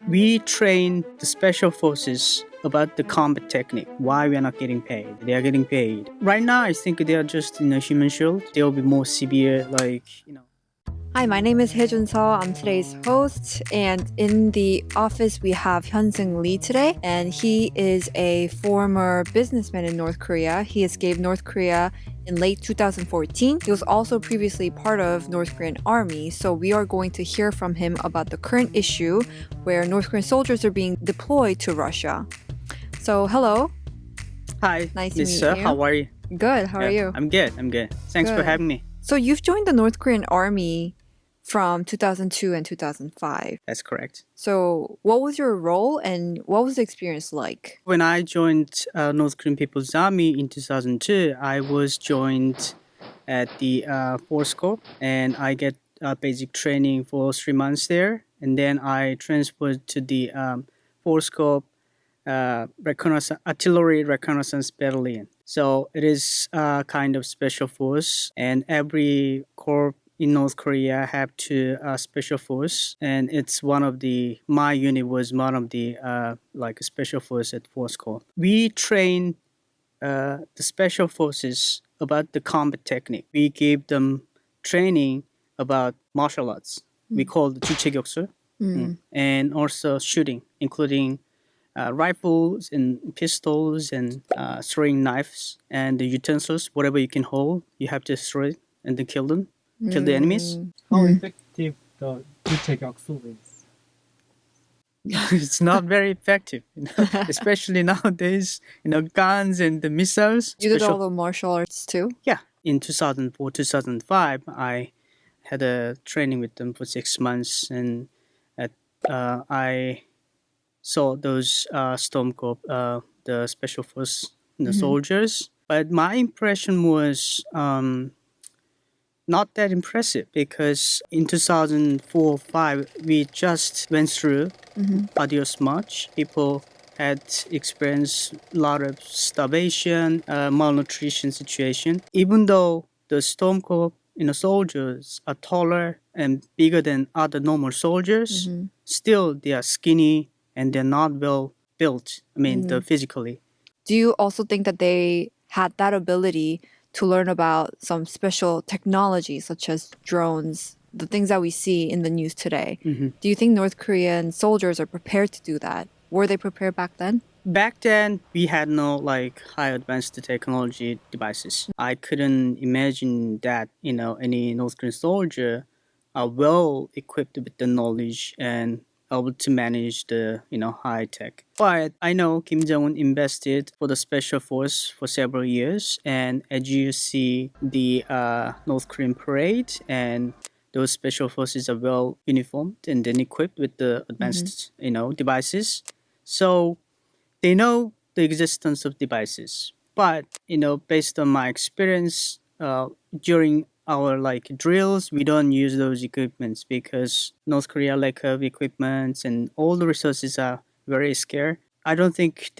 We train the special forces about the combat technique, why we are not getting paid. They are getting paid. Right now, I think they are just in a human shield. They will be more severe, Hi, my name is Hye-jun Seo. I'm today's host, and in the office we have Hyun-seung Lee today, and he is a former businessman in North Korea. He escaped North Korea in late 2014. He was also previously part of North Korean army, so we are going to hear from him about the current issue where North Korean soldiers are being deployed to Russia. So, hello. Hi, Nice to meet Lisa. you. How are you? Good. How are you? I'm good. Thanks for Good. having me. So, you've joined the North Korean army from 2002 and 2005. That's correct. So, what was your role and what was the experience like? When I joined North Korean People's Army in 2002, I was joined at the Force Corps, and I get basic training for 3 months there. And then I transferred to the Force Corps Artillery Reconnaissance Battalion. So it is a kind of special force, and every corps in North Korea have to special force, and it's my unit was one of the like a special force at Force Corps. We train the special forces about the combat technique. We gave them training about martial arts. We call it 주체격술, and also shooting, including rifles and pistols and throwing knives and the utensils, whatever you can hold, you have to throw it and then kill them. Kill the enemies. How effective the 주체격술 is? It's not very effective, especially nowadays. Guns and the missiles. You did all the martial arts too? Yeah, in 2004, 2005, I had a training with them for 6 months, and I saw those Storm Corps, the special force, soldiers. But my impression was not that impressive, because in 2004-05 we just went through Adios March. People had experienced a lot of starvation, malnutrition situation. Even though the Storm Corps soldiers are taller and bigger than other normal soldiers, still they are skinny and they're not well built. Physically. Do you also think that they had that ability to learn about some special technology such as drones, the things that we see in the news today? Do you think North Korean soldiers are prepared to do that? Were they prepared back then? Back then, we had no high advanced technology devices. I couldn't imagine that any North Korean soldier are well equipped with the knowledge and able to manage the high tech. But I know Kim Jong-un invested for the special force for several years, and as you see the North Korean parade, and those special forces are well uniformed and then equipped with the advanced devices. So they know the existence of devices. But based on my experience during our drills, we don't use those equipments because North Korea lack of equipments and all the resources are very scarce. I don't think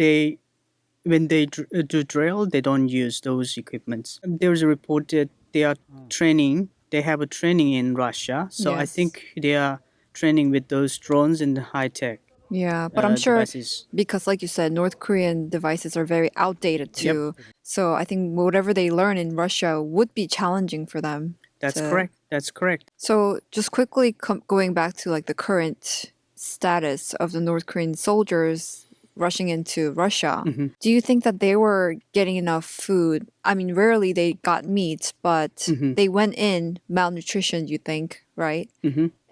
when they do drill, they don't use those equipments. There's a report that they are training. They have a training in Russia, so I Yes. think they are training with those drones and high tech. Yeah, but I'm sure devices. because, like you said, North Korean devices are very outdated too. So I think whatever they learn in Russia would be challenging for them. That's correct. So just quickly going back to the current status of the North Korean soldiers rushing into Russia, do you think that they were getting enough food? Rarely they got meat, but they went in malnutrition, you think, right?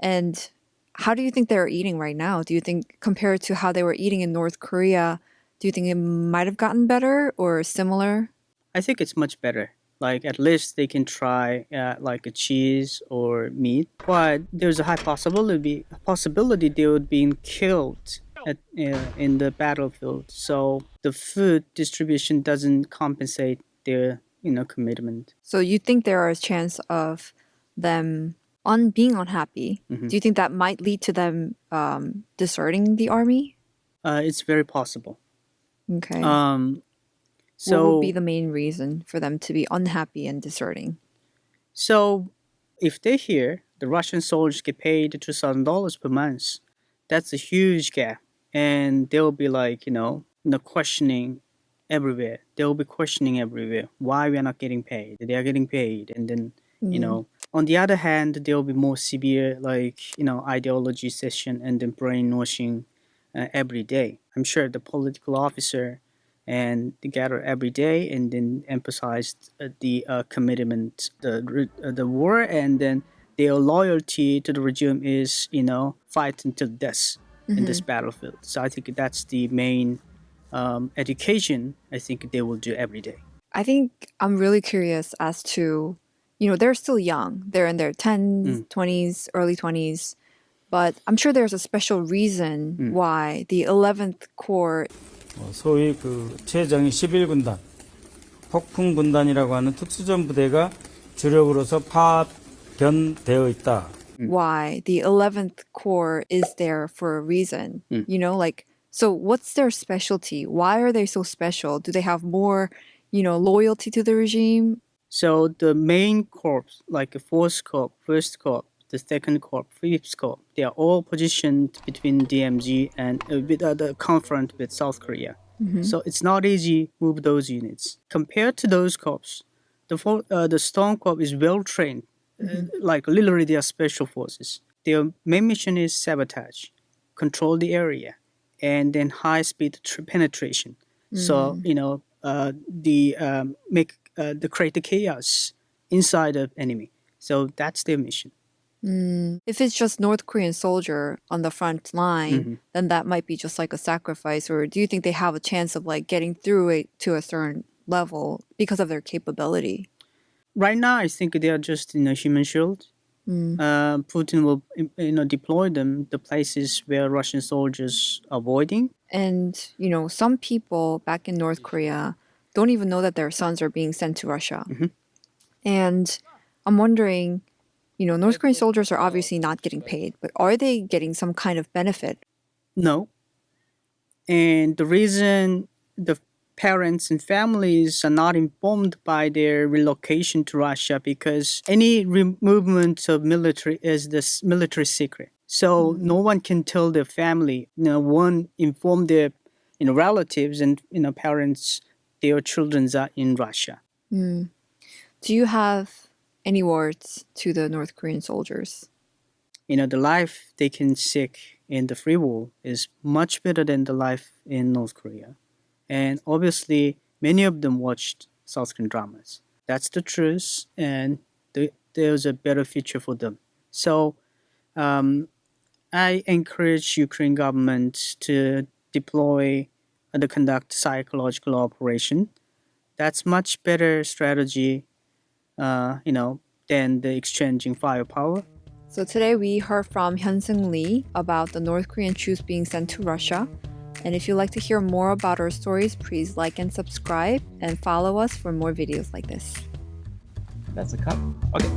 And how do you think they're eating right now? Do you think, compared to how they were eating in North Korea, do you think it might have gotten better or similar? I think it's much better. At least they can try a cheese or meat. But there's a high possibility they would be killed in the battlefield. So the food distribution doesn't compensate their commitment. So you think there is a chance of them being unhappy? Do you think that might lead to them deserting the army? It's very possible. Okay. So what would be the main reason for them to be unhappy and deserting? So if they hear the Russian soldiers get paid $2,000 per month, That's a huge gap. And there will be like, questioning everywhere. They will be questioning everywhere why we are not getting paid. They are getting paid. And then, on the other hand, there will be more severe, like, ideology session and then brainwashing every day. I'm sure the political officer and they gather every day and then emphasized the commitment, the war, and then their loyalty to the regime is, fight until death in this battlefield. So I think that's the main education I think they will do every day. I think I'm really curious as to, they're still young. They're in their 10s, 20s, early 20s. But I'm sure there's a special reason why the 11th Corps 소위 그 최정예 11군단, 폭풍군단이라고 하는 특수전 부대가 주력으로서 파견되어 있다. why the 11th Corps is there for a reason. So what's their specialty? Why are they so special? Do they have more, loyalty to the regime? So the main corps, like the 4th Corps, 1st Corps, the 2nd Corps, 5th Corps, they are all positioned between DMZ and with the confront with South Korea. So it's not easy to move those units. Compared to those corps, the Storm Corps is well trained. Like literally they are special forces. Their main mission is sabotage, control the area, and then high-speed penetration. So, create the chaos inside of enemy. So that's their mission. If it's just North Korean soldier on the front line, then that might be just like a sacrifice. Or do you think they have a chance of like getting through it to a certain level because of their capability? Right now, I think they are just in a human shield. Putin will, deploy them the places where Russian soldiers are avoiding. And, some people back in North Korea don't even know that their sons are being sent to Russia. And I'm wondering, North Korean soldiers are obviously not getting paid, but are they getting some kind of benefit? No. And the reason the parents and families are not informed by their relocation to Russia because any movement of military is this military secret. So no one can tell their family, one inform their relatives and parents, their children are in Russia. Do you have any words to the North Korean soldiers? The life they can seek in the free world is much better than the life in North Korea. And obviously, many of them watched South Korean dramas. That's the truth, and there's a better future for them. So I encourage Ukraine government to deploy and to conduct psychological operation. That's much better strategy, than the exchanging firepower. So today we heard from Hyun-Seung Lee about the North Korean troops being sent to Russia. And if you'd like to hear more about our stories, please like and subscribe and follow us for more videos like this. That's a cut. Okay.